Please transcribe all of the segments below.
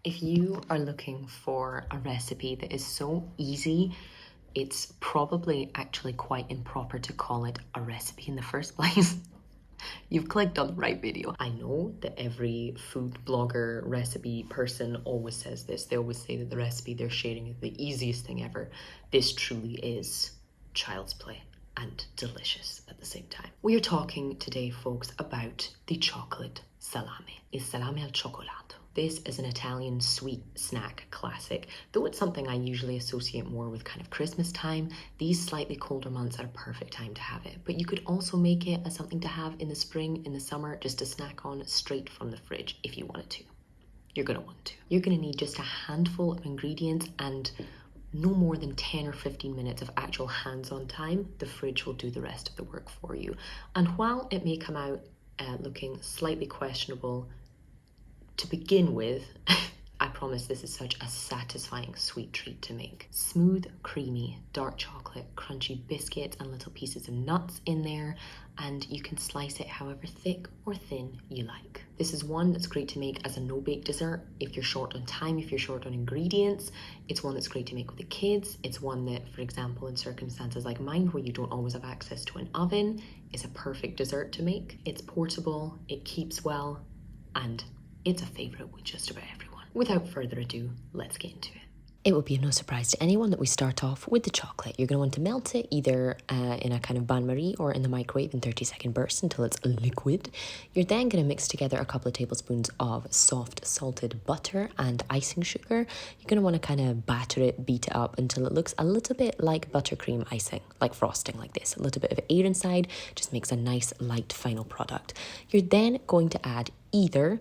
If you are looking for a recipe that is so easy, it's probably actually quite improper to call it a recipe in the first place. You've clicked on the right video. I know that every food blogger, recipe person always says this. They always say that the recipe they're sharing is the easiest thing ever. This truly is child's play and delicious at the same time. We are talking today, folks, about the chocolate salame. Il salame al cioccolato. This is an Italian sweet snack classic. Though it's something I usually associate more with kind of Christmas time, these slightly colder months are a perfect time to have it. But you could also make it as something to have in the spring, in the summer, just to snack on straight from the fridge if you wanted to. You're gonna want to. You're gonna need just a handful of ingredients and no more than 10 or 15 minutes of actual hands-on time. The fridge will do the rest of the work for you. And while it may come out looking slightly questionable to begin with, I promise this is such a satisfying sweet treat to make. Smooth, creamy, dark chocolate, crunchy biscuits and little pieces of nuts in there, and you can slice it however thick or thin you like. This is one that's great to make as a no-bake dessert if you're short on time, if you're short on ingredients. It's one that's great to make with the kids. It's one that, for example, in circumstances like mine where you don't always have access to an oven, is a perfect dessert to make. It's portable, it keeps well, and it's a favorite with just about everyone. Without further ado, let's get into it. It will be no surprise to anyone that we start off with the chocolate. You're going to want to melt it either in a kind of bain-marie or in the microwave in 30-second bursts until it's liquid. You're then going to mix together a couple of tablespoons of soft salted butter and icing sugar. You're going to want to kind of batter it, beat it up until it looks a little bit like buttercream icing, like frosting like this. A little bit of air inside just makes a nice light final product. You're then going to add either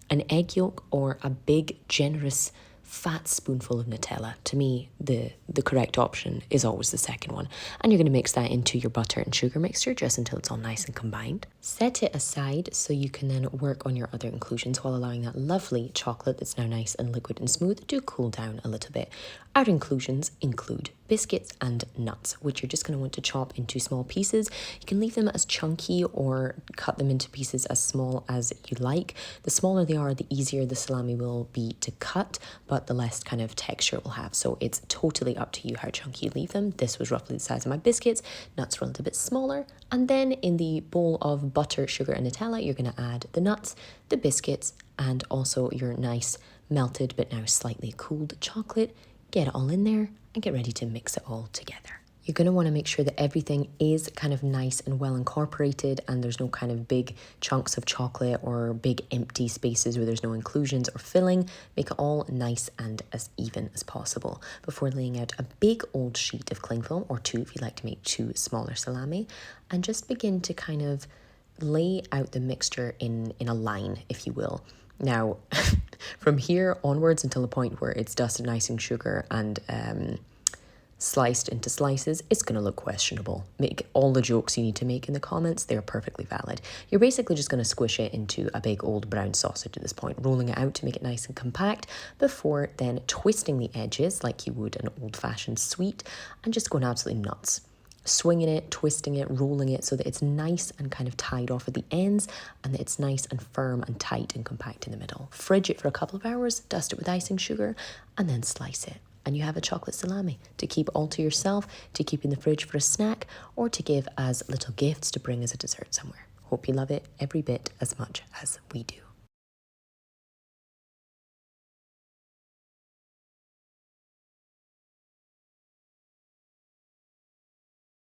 an egg yolk or a big generous fat spoonful of Nutella. To me, the correct option is always the second one. And you're going to mix that into your butter and sugar mixture just until it's all nice and combined. Set it aside so you can then work on your other inclusions while allowing that lovely chocolate that's now nice and liquid and smooth to cool down a little bit. Our inclusions include biscuits and nuts, which you're just going to want to chop into small pieces. You can leave them as chunky or cut them into pieces as small as you like. The smaller they are, the easier the salami will be to cut, but the less kind of texture it will have. So it's totally up to you how chunky you leave them. This was roughly the size of my biscuits. Nuts were a little bit smaller. And then in the bowl of butter, sugar, and Nutella, you're going to add the nuts, the biscuits, and also your nice melted but now slightly cooled chocolate. Get it all in there and get ready to mix it all together. You're going to want to make sure that everything is kind of nice and well incorporated and there's no kind of big chunks of chocolate or big empty spaces where there's no inclusions or filling. Make it all nice and as even as possible before laying out a big old sheet of cling film, or two if you like to make two smaller salami, and just begin to kind of lay out the mixture in a line, if you will. Now, from here onwards until the point where it's dusted in icing sugar and sliced into slices, it's going to look questionable. Make all the jokes you need to make in the comments. They're perfectly valid. You're basically just going to squish it into a big old brown sausage at this point, rolling it out to make it nice and compact before then twisting the edges like you would an old-fashioned sweet and just going absolutely nuts. Swinging it, twisting it, rolling it so that it's nice and kind of tied off at the ends and that it's nice and firm and tight and compact in the middle. Fridge it for a couple of hours, dust it with icing sugar, and then slice it. And you have a chocolate salami to keep all to yourself, to keep in the fridge for a snack, or to give as little gifts to bring as a dessert somewhere. Hope you love it every bit as much as we do.